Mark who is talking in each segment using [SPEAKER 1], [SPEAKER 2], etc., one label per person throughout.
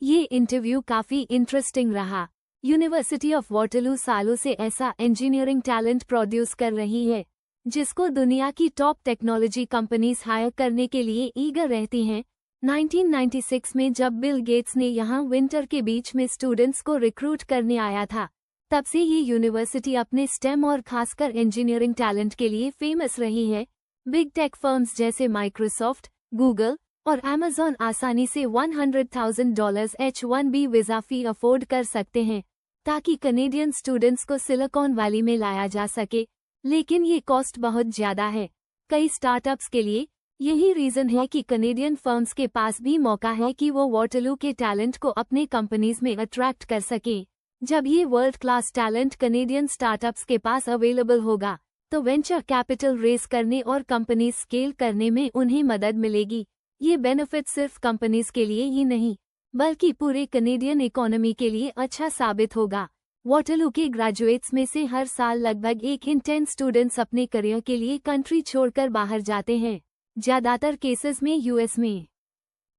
[SPEAKER 1] ये इंटरव्यू काफी इंटरेस्टिंग रहा। यूनिवर्सिटी ऑफ वाटरलू सालों से ऐसा इंजीनियरिंग टैलेंट प्रोड्यूस कर रही है जिसको दुनिया की टॉप टेक्नोलॉजी कंपनीज हायर करने के लिए ईगर रहती हैं। 1996 में जब बिल गेट्स ने यहाँ विंटर के बीच में स्टूडेंट्स को रिक्रूट करने आया था, तब से ये यूनिवर्सिटी अपने स्टेम और खासकर इंजीनियरिंग टैलेंट के लिए फेमस रही है। बिग टेक फर्म्स जैसे माइक्रोसॉफ्ट, गूगल और अमेज़न आसानी से $100,000 H-1B वीजा फी अफोर्ड कर सकते हैं ताकि कनेडियन स्टूडेंट्स को सिलिकॉन वैली में लाया जा सके, लेकिन ये कॉस्ट बहुत ज्यादा है। कई स्टार्टअप्स के लिए यही रीजन है कि कनेडियन फर्म्स के पास भी मौका है कि वो वाटरलू के टैलेंट को अपने कंपनीज में अट्रैक्ट कर सके। जब ये world class talent Canadian startups के पास अवेलेबल होगा तो वेंचर कैपिटल रेस करने और कंपनीज स्केल करने में उन्हें मदद मिलेगी। ये बेनिफिट सिर्फ कंपनीज के लिए ही नहीं बल्कि पूरे कनेडियन इकोनॉमी के लिए अच्छा साबित होगा। वाटरलू के ग्रेजुएट्स में से हर साल लगभग 1 in 10 स्टूडेंट्स अपने करियर के लिए कंट्री छोड़कर बाहर जाते हैं। ज्यादातर केसेस में यूएस में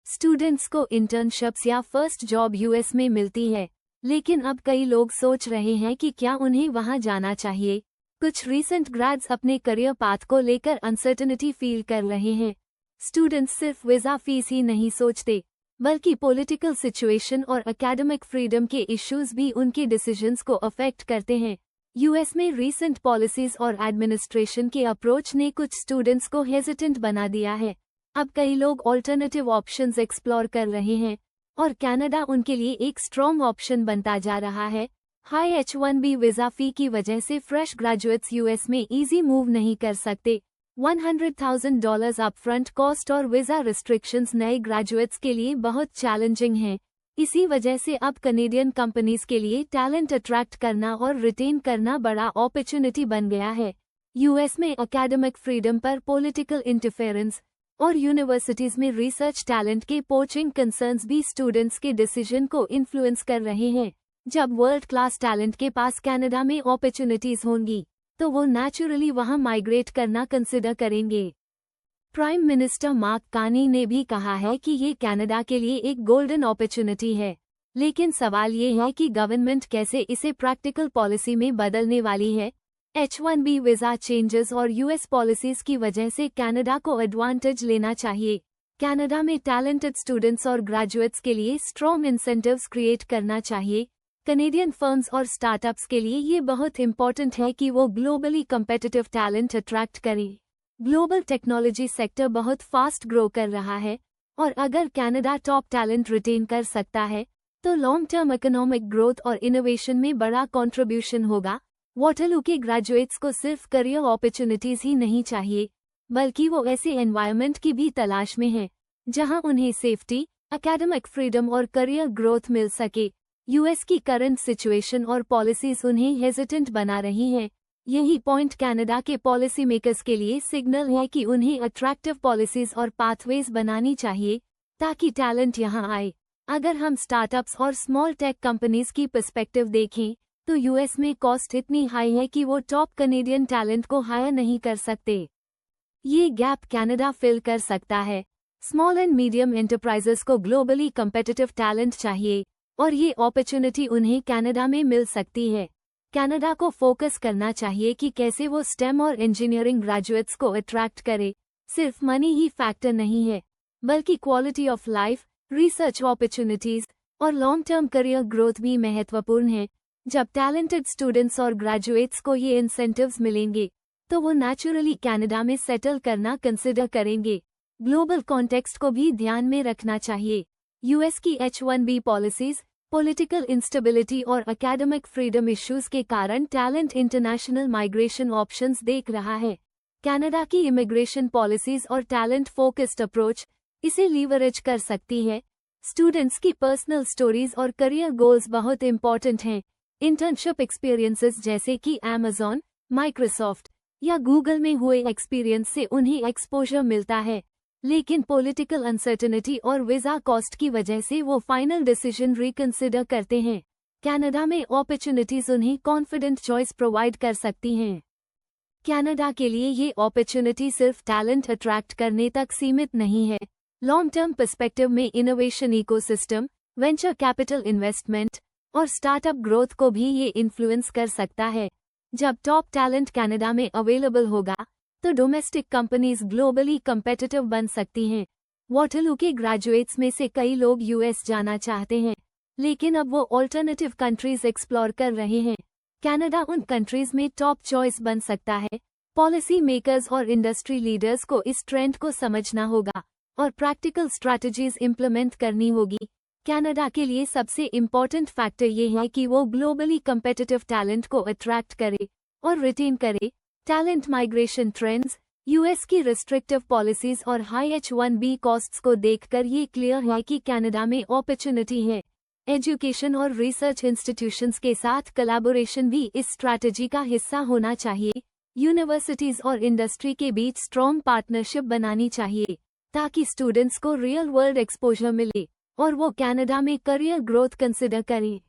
[SPEAKER 1] स्टूडेंट्स को इंटर्नशिप्स या फर्स्ट जॉब यूएस में मिलती है, लेकिन अब कई लोग सोच रहे हैं कि क्या उन्हें वहां जाना चाहिए। कुछ रीसेंट ग्रेड्स अपने करियर पाथ को लेकर अनसर्टेनिटी फील कर रहे हैं। स्टूडेंट्स सिर्फ वीजा फीस ही नहीं सोचते बल्कि पॉलिटिकल सिचुएशन और एकेडमिक फ्रीडम के इश्यूज भी उनके डिसीजंस को अफेक्ट करते हैं। यूएस में रीसेंट पॉलिसीज और एडमिनिस्ट्रेशन के अप्रोच ने कुछ स्टूडेंट्स को हेजिटेंट बना दिया है। अब कई लोग ऑल्टरनेटिव ऑप्शंस एक्सप्लोर कर रहे हैं और कनाडा उनके लिए एक स्ट्रॉन्ग ऑप्शन बनता जा रहा है। हाई H-1B वीजा फी की वजह से फ्रेश ग्रेजुएट्स यूएस में इजी मूव नहीं कर सकते। $100,000 अपफ्रंट कॉस्ट और वीजा रिस्ट्रिक्शंस नए ग्रेजुएट्स के लिए बहुत चैलेंजिंग हैं। इसी वजह से अब कनेडियन कंपनीज के लिए टैलेंट अट्रैक्ट करना और रिटेन करना बड़ा अपॉर्चुनिटी बन गया है। यूएस में एकेडमिक फ्रीडम पर पॉलिटिकल इंटरफेरेंस और यूनिवर्सिटीज में रिसर्च टैलेंट के पोचिंग कंसर्न्स भी स्टूडेंट्स के डिसीजन को इन्फ्लुएंस कर रहे हैं। जब वर्ल्ड क्लास टैलेंट के पास कनाडा में अपॉर्चुनिटीज होंगी तो वो नेचुरली वहां माइग्रेट करना कंसिडर करेंगे। प्राइम मिनिस्टर मार्क कार्नी ने भी कहा है कि ये कनाडा के लिए एक गोल्डन अपॉर्चुनिटी है, लेकिन सवाल ये है कि गवर्नमेंट कैसे इसे प्रैक्टिकल पॉलिसी में बदलने वाली है। H-1B वीजा चेंजेस और यूएस पॉलिसीज की वजह से कनाडा को एडवांटेज लेना चाहिए। कनाडा में टैलेंटेड स्टूडेंट्स और ग्रेजुएट्स के लिए स्ट्रॉन्ग इंसेंटिव्स क्रिएट करना चाहिए। कनेडियन फर्म्स और स्टार्टअप्स के लिए ये बहुत इंपॉर्टेंट है कि वो ग्लोबली कम्पिटिटिव टैलेंट अट्रैक्ट करें। ग्लोबल टेक्नोलॉजी सेक्टर बहुत फास्ट ग्रो कर रहा है और अगर कनाडा टॉप टैलेंट रिटेन कर सकता है तो लॉन्ग टर्म इकोनॉमिक ग्रोथ और इनोवेशन में बड़ा कंट्रीब्यूशन होगा। वाटरलू के ग्रेजुएट्स को सिर्फ करियर अपॉर्चुनिटीज ही नहीं चाहिए बल्कि वो ऐसे एनवायरनमेंट की भी तलाश में हैं जहां उन्हें सेफ्टी, एकेडमिक फ्रीडम और करियर ग्रोथ मिल सके। यूएस की करंट सिचुएशन और पॉलिसीज उन्हें हेजिटेंट बना रही हैं। यही पॉइंट कनाडा के पॉलिसी मेकर्स के लिए सिग्नल है कि उन्हें अट्रैक्टिव पॉलिसीज और पाथवेज बनानी चाहिए ताकि टैलेंट यहां आए। अगर हम स्टार्टअप्स और स्मॉल टेक कंपनीज की पर्सपेक्टिव देखें तो यूएस में कॉस्ट इतनी हाई है कि वो टॉप कनेडियन टैलेंट को हायर नहीं कर सकते। ये गैप कनाडा फिल कर सकता है। स्मॉल एंड मीडियम एंटरप्राइजेस को ग्लोबली कम्पिटिटिव टैलेंट चाहिए और ये अपॉर्चुनिटी उन्हें कनाडा में मिल सकती है। कनाडा को फोकस करना चाहिए कि कैसे वो स्टेम और इंजीनियरिंग ग्रेजुएट्स को अट्रैक्ट करे। सिर्फ मनी ही फैक्टर नहीं है बल्कि quality of life, research opportunities और लॉन्ग टर्म करियर ग्रोथ भी महत्वपूर्ण है। जब टैलेंटेड स्टूडेंट्स और ग्रेजुएट्स को ये इंसेंटिव्स मिलेंगे तो वो नेचुरली कनाडा में सेटल करना कंसिडर करेंगे। ग्लोबल कॉन्टेक्स्ट को भी ध्यान में रखना चाहिए। यूएस की H-1B पॉलिसीज, पॉलिटिकल इंस्टेबिलिटी और एकेडमिक फ्रीडम इश्यूज के कारण टैलेंट इंटरनेशनल माइग्रेशन ऑप्शंस देख रहा है। कनाडा की इमिग्रेशन पॉलिसीज और टैलेंट फोकस्ड अप्रोच इसे लीवरेज कर सकती है। स्टूडेंट्स की पर्सनल स्टोरीज और करियर गोल्स बहुत इंपॉर्टेंट हैं। इंटर्नशिप एक्सपीरियंसेस जैसे कि अमेज़न, माइक्रोसॉफ्ट या गूगल में हुए एक्सपीरियंस से उन्हें एक्सपोजर मिलता है, लेकिन पॉलिटिकल अनसर्टेनिटी और वीजा कॉस्ट की वजह से वो फाइनल डिसीजन रिकंसिडर करते हैं। कनाडा में अपॉर्चुनिटीज उन्हें कॉन्फिडेंट चॉइस प्रोवाइड कर सकती हैं। कनाडा के लिए ये अपॉर्चुनिटी सिर्फ टैलेंट अट्रैक्ट करने तक सीमित नहीं है। लॉन्ग टर्म पर्सपेक्टिव में innovation ecosystem, venture capital investment और स्टार्टअप ग्रोथ को भी ये इन्फ्लुएंस कर सकता है। जब टॉप टैलेंट कनाडा में अवेलेबल होगा तो डोमेस्टिक कंपनीज ग्लोबली कम्पिटिटिव बन सकती हैं। वाटरलू के ग्रेजुएट्स में से कई लोग यूएस जाना चाहते हैं, लेकिन अब वो ऑल्टरनेटिव कंट्रीज एक्सप्लोर कर रहे हैं। कनाडा उन कंट्रीज में टॉप चॉइस बन सकता है। पॉलिसी मेकर्स और इंडस्ट्री लीडर्स को इस ट्रेंड को समझना होगा और प्रैक्टिकल स्ट्रैटेजीज इम्प्लीमेंट करनी होगी। कनाडा के लिए सबसे इम्पोर्टेंट फैक्टर ये है कि वो ग्लोबली कम्पिटिटिव टैलेंट को अट्रैक्ट करे और रिटेन करे। टैलेंट माइग्रेशन ट्रेंड्स, यूएस की रिस्ट्रिक्टिव पॉलिसीज और हाई H-1B कॉस्ट्स को देखकर ये क्लियर है कि कनाडा में अपॉर्चुनिटी है। एजुकेशन और रिसर्च इंस्टीट्यूशंस के साथ कोलैबोरेशन भी इस स्ट्रैटेजी का हिस्सा होना चाहिए। यूनिवर्सिटीज और इंडस्ट्री के बीच स्ट्रॉन्ग पार्टनरशिप बनानी चाहिए ताकि स्टूडेंट्स को रियल वर्ल्ड एक्सपोजर मिले और वो कनाडा में करियर ग्रोथ कंसिडर करें।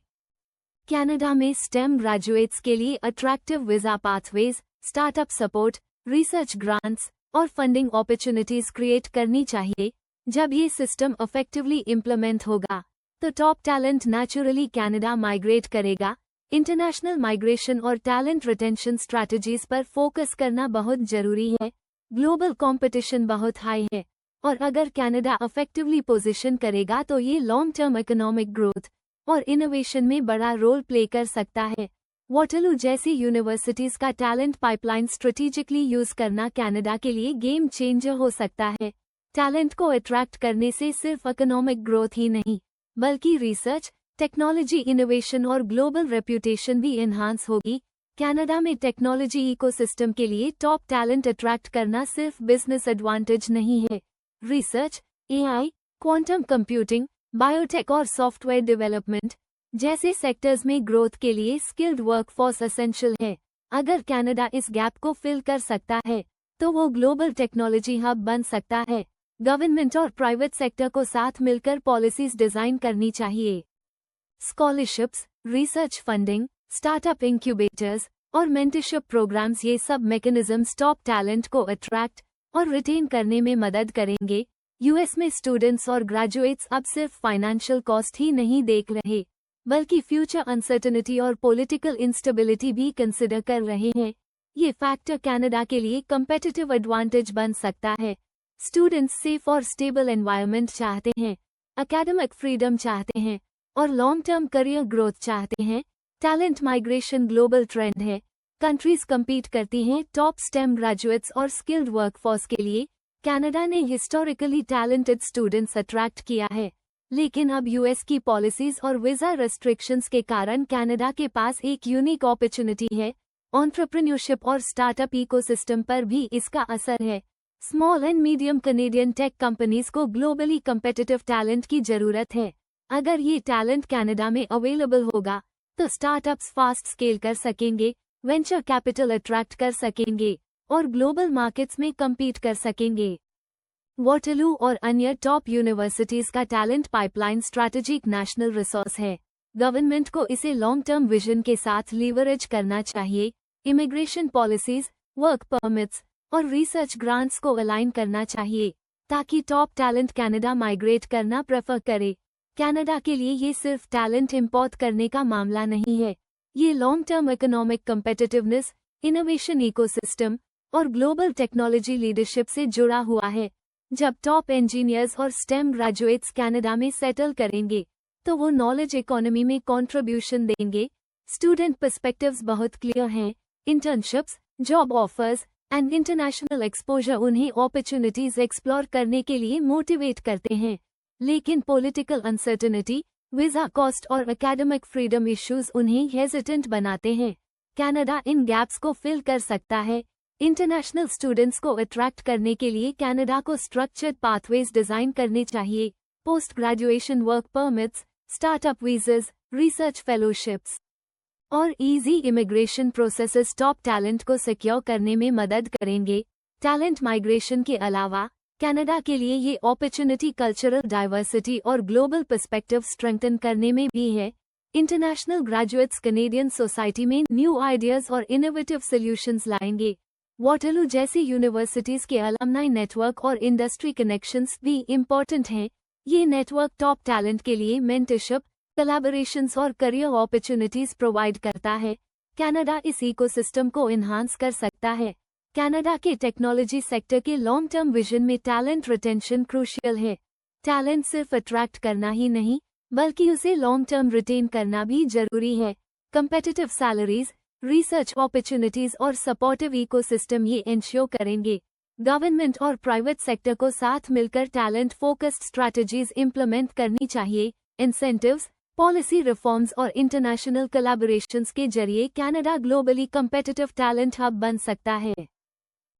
[SPEAKER 1] कनाडा में स्टेम ग्रेजुएट्स के लिए attractive visa pathways, startup support, research grants और फंडिंग अपॉर्चुनिटीज क्रिएट करनी चाहिए। जब ये सिस्टम इफेक्टिवली इम्प्लीमेंट होगा तो top talent naturally Canada migrate करेगा। इंटरनेशनल माइग्रेशन और टैलेंट रिटेंशन स्ट्रैटेजीज पर फोकस करना बहुत जरूरी है। ग्लोबल कंपटीशन बहुत हाई है और अगर कनाडा इफेक्टिवली पोजीशन करेगा तो ये लॉन्ग टर्म इकोनॉमिक ग्रोथ और इनोवेशन में बड़ा रोल प्ले कर सकता है। वाटरलू जैसी यूनिवर्सिटीज का टैलेंट पाइपलाइन स्ट्रेटेजिकली यूज करना कनाडा के लिए गेम चेंजर हो सकता है। टैलेंट को अट्रैक्ट करने से सिर्फ इकोनॉमिक ग्रोथ ही नहीं बल्कि रिसर्च, टेक्नोलॉजी इनोवेशन और ग्लोबल रेप्यूटेशन भी एनहांस होगी। कनाडा में टेक्नोलॉजी इकोसिस्टम के लिए टॉप टैलेंट अट्रैक्ट करना सिर्फ बिजनेस एडवांटेज नहीं है। Research, AI, quantum computing, biotech और सॉफ्टवेयर डेवलपमेंट जैसे सेक्टर्स में ग्रोथ के लिए स्किल्ड वर्कफोर्स एसेंशियल है। अगर कनाडा इस गैप को फिल कर सकता है तो वो ग्लोबल टेक्नोलॉजी हब बन सकता है। गवर्नमेंट और प्राइवेट सेक्टर को साथ मिलकर पॉलिसीज डिजाइन करनी चाहिए। Scholarships, research funding, startup incubators और मेंटरशिप प्रोग्राम्स, ये सब मैकेनिज्म्स टॉप टैलेंट को अट्रैक्ट और रिटेन करने में मदद करेंगे। यूएस में स्टूडेंट्स और ग्रेजुएट्स अब सिर्फ फाइनेंशियल कॉस्ट ही नहीं देख रहे बल्कि फ्यूचर अनसर्टेनिटी और पॉलिटिकल इंस्टेबिलिटी भी कंसिडर कर रहे हैं। ये फैक्टर कनाडा के लिए कम्पिटिटिव एडवांटेज बन सकता है। स्टूडेंट्स सेफ और स्टेबल एनवायरनमेंट चाहते हैं, एकेडमिक फ्रीडम चाहते हैं और लॉन्ग टर्म करियर ग्रोथ चाहते हैं। टैलेंट माइग्रेशन ग्लोबल ट्रेंड है। कंट्रीज compete करती हैं टॉप स्टेम ग्रेजुएट्स और स्किल्ड वर्कफोर्स के लिए। कनाडा ने हिस्टोरिकली टैलेंटेड स्टूडेंट्स अट्रैक्ट किया है, लेकिन अब यूएस की पॉलिसीज और वीजा रेस्ट्रिक्शंस के कारण कनाडा के पास एक यूनिक अपॉर्चुनिटी है। एंटरप्रेन्योरशिप और स्टार्टअप इकोसिस्टम पर भी इसका असर है। Small and medium Canadian tech companies को ग्लोबली कम्पिटिटिव टैलेंट की जरूरत है। अगर ये टैलेंट कनाडा में अवेलेबल होगा तो स्टार्टअप्स फास्ट स्केल कर सकेंगे, वेंचर कैपिटल अट्रैक्ट कर सकेंगे और ग्लोबल मार्केट्स में compete कर सकेंगे। वाटरलू और अन्य टॉप यूनिवर्सिटीज का talent pipeline strategic national resource है। गवर्नमेंट को इसे लॉन्ग टर्म विजन के साथ लीवरेज करना चाहिए। इमिग्रेशन पॉलिसीज, वर्क परमिट्स और रिसर्च ग्रांट्स को अलाइन करना चाहिए ताकि टॉप टैलेंट कनाडा माइग्रेट करना प्रेफर करे। कनाडा के लिए ये सिर्फ टैलेंट इंपोर्ट करने का मामला नहीं है, ये long term economic competitiveness, innovation ecosystem और ग्लोबल टेक्नोलॉजी लीडरशिप से जुड़ा हुआ है। जब टॉप इंजीनियर्स और स्टेम ग्रेजुएट्स कनाडा में सेटल करेंगे तो वो नॉलेज इकोनॉमी में कंट्रीब्यूशन देंगे। स्टूडेंट पर्सपेक्टिव्स बहुत क्लियर हैं। Internships, job offers and international exposure उन्हें अपॉर्चुनिटीज एक्सप्लोर करने के लिए मोटिवेट करते हैं, लेकिन पॉलिटिकल अनसर्टेनिटी, वीजा कॉस्ट और एकेडमिक फ्रीडम इश्यूज उन्हें हेजिटेंट बनाते हैं। कनाडा इन गैप्स को फिल कर सकता है। इंटरनेशनल स्टूडेंट्स को अट्रैक्ट करने के लिए कनाडा को स्ट्रक्चर्ड पाथवेज डिजाइन करने चाहिए। Post graduation work permits, startup visas, research fellowships और easy immigration processes top talent को सिक्योर करने में मदद करेंगे। टैलेंट माइग्रेशन के अलावा कनाडा के लिए ये अपॉर्चुनिटी कल्चरल डाइवर्सिटी और ग्लोबल पर्सपेक्टिव स्ट्रेंथन करने में भी है। इंटरनेशनल ग्रेजुएट्स कनेडियन सोसाइटी में न्यू आइडियाज और इनोवेटिव सॉल्यूशंस लाएंगे। वाटरलू जैसी यूनिवर्सिटीज के अलमनाई नेटवर्क और इंडस्ट्री कनेक्शंस भी इम्पोर्टेंट हैं। ये नेटवर्क टॉप टैलेंट के लिए मेंटरशिप, कोलैबोरेशंस और करियर अपॉर्चुनिटीज प्रोवाइड करता है। कनाडा इस इकोसिस्टम को एनहांस कर सकता है। कनाडा के टेक्नोलॉजी सेक्टर के लॉन्ग टर्म विजन में टैलेंट रिटेंशन क्रूशियल है। टैलेंट सिर्फ अट्रैक्ट करना ही नहीं, बल्कि उसे लॉन्ग टर्म रिटेन करना भी जरूरी है। कंपेटिटिव सैलरीज, रिसर्च अपॉर्चुनिटीज और सपोर्टिव इकोसिस्टम ये इंश्योर करेंगे। गवर्नमेंट और प्राइवेट सेक्टर को साथ मिलकर टैलेंट फोकस्ड स्ट्रैटेजीज इंप्लीमेंट करनी चाहिए। इंसेंटिव्स, पॉलिसी रिफॉर्म्स और इंटरनेशनल कोलैबोरेशंस के जरिए Canada globally competitive talent hub बन सकता है।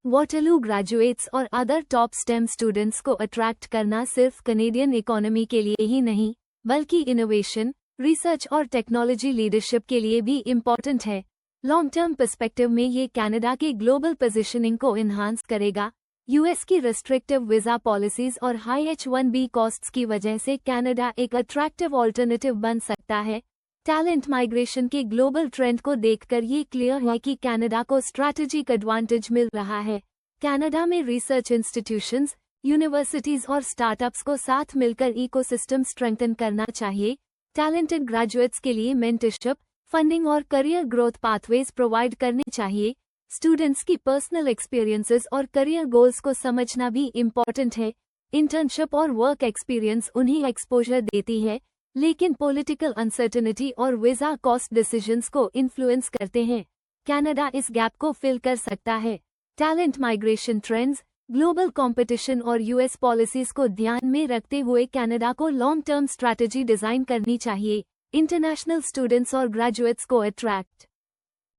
[SPEAKER 1] वाटरलू ग्रेजुएट्स और अदर टॉप स्टेम स्टूडेंट्स को अट्रैक्ट करना सिर्फ कनेडियन इकोनॉमी के लिए ही नहीं, बल्कि इनोवेशन, रिसर्च और टेक्नोलॉजी लीडरशिप के लिए भी इम्पोर्टेंट है। लॉन्ग टर्म पर्सपेक्टिव में ये कनाडा के ग्लोबल पोजीशनिंग को एनहांस करेगा। यूएस की रिस्ट्रिक्टिव वीजा पॉलिसीज और हाई H-1B कॉस्ट्स की वजह से कनाडा एक अट्रैक्टिव ऑल्टरनेटिव बन सकता है। टैलेंट माइग्रेशन के ग्लोबल ट्रेंड को देखकर ये क्लियर है कि कनाडा को स्ट्रैटेजिक एडवांटेज मिल रहा है। कनाडा में रिसर्च इंस्टीट्यूशंस, यूनिवर्सिटीज और स्टार्टअप्स को साथ मिलकर इकोसिस्टम स्ट्रेंथन करना चाहिए। टैलेंटेड ग्रेजुएट्स के लिए मेंटरशिप, फंडिंग और करियर ग्रोथ पाथवेज प्रोवाइड करने चाहिए। स्टूडेंट्स की पर्सनल एक्सपीरियंसेस और करियर गोल्स को समझना भी इम्पोर्टेंट है। इंटर्नशिप और वर्क एक्सपीरियंस उन्हें एक्सपोजर देती है, लेकिन पॉलिटिकल अनसर्टेनिटी और वीजा कॉस्ट डिसीजंस को इन्फ्लुएंस करते हैं। कनाडा इस गैप को फिल कर सकता है। Talent migration trends, global competition और यूएस पॉलिसीज को ध्यान में रखते हुए कनाडा को लॉन्ग टर्म स्ट्रैटेजी डिजाइन करनी चाहिए। इंटरनेशनल स्टूडेंट्स और ग्रेजुएट्स को अट्रैक्ट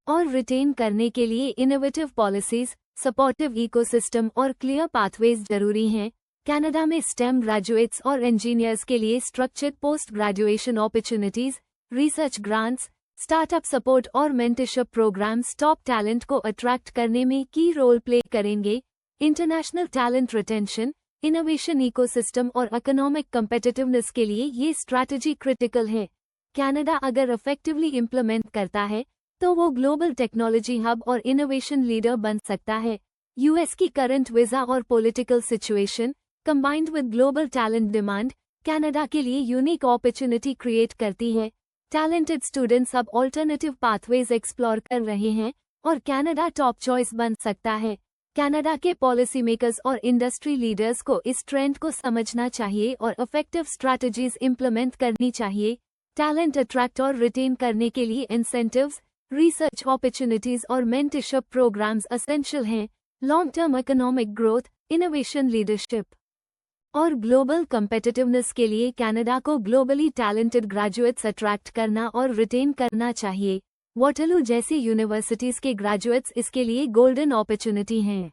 [SPEAKER 1] और रिटेन करने के लिए इनोवेटिव पॉलिसीज, सपोर्टिव इकोसिस्टम और क्लियर पाथवेज जरूरी हैं। कनाडा में स्टेम ग्रेजुएट्स और इंजीनियर्स के लिए structured post graduation opportunities, research grants, startup support और मेंटरशिप प्रोग्राम्स टॉप टैलेंट को अट्रैक्ट करने में की रोल प्ले करेंगे। International talent retention, innovation ecosystem और इकोनॉमिक कम्पिटिटिवनेस के लिए ये स्ट्रैटेजी क्रिटिकल है। कनाडा अगर इफेक्टिवली इम्प्लीमेंट करता है तो वो ग्लोबल टेक्नोलॉजी हब और इनोवेशन लीडर बन सकता है। यूएस की करंट वीजा और political situation combined with global talent demand Canada के लिए यूनिक अपॉर्चुनिटी क्रिएट करती है। टैलेंटेड स्टूडेंट्स अब ऑल्टरनेटिव पाथवेज एक्सप्लोर कर रहे हैं और कनाडा टॉप चॉइस बन सकता है। कनाडा के पॉलिसी मेकर्स और इंडस्ट्री लीडर्स को इस ट्रेंड को समझना चाहिए और इफेक्टिव स्ट्रैटेजीज इंप्लीमेंट करनी चाहिए। टैलेंट अट्रैक्ट और रिटेन करने के लिए इंसेंटिव्स, रिसर्च अपॉर्चुनिटीज और मेंटरशिप प्रोग्राम्स एसेंशियल हैं। Long term economic growth, innovation leadership और ग्लोबल कम्पिटिटिवनेस के लिए कनाडा को ग्लोबली टैलेंटेड ग्रेजुएट्स अट्रैक्ट करना और रिटेन करना चाहिए। वाटरलू जैसी यूनिवर्सिटीज के ग्रेजुएट्स इसके लिए गोल्डन अपॉर्चुनिटी हैं।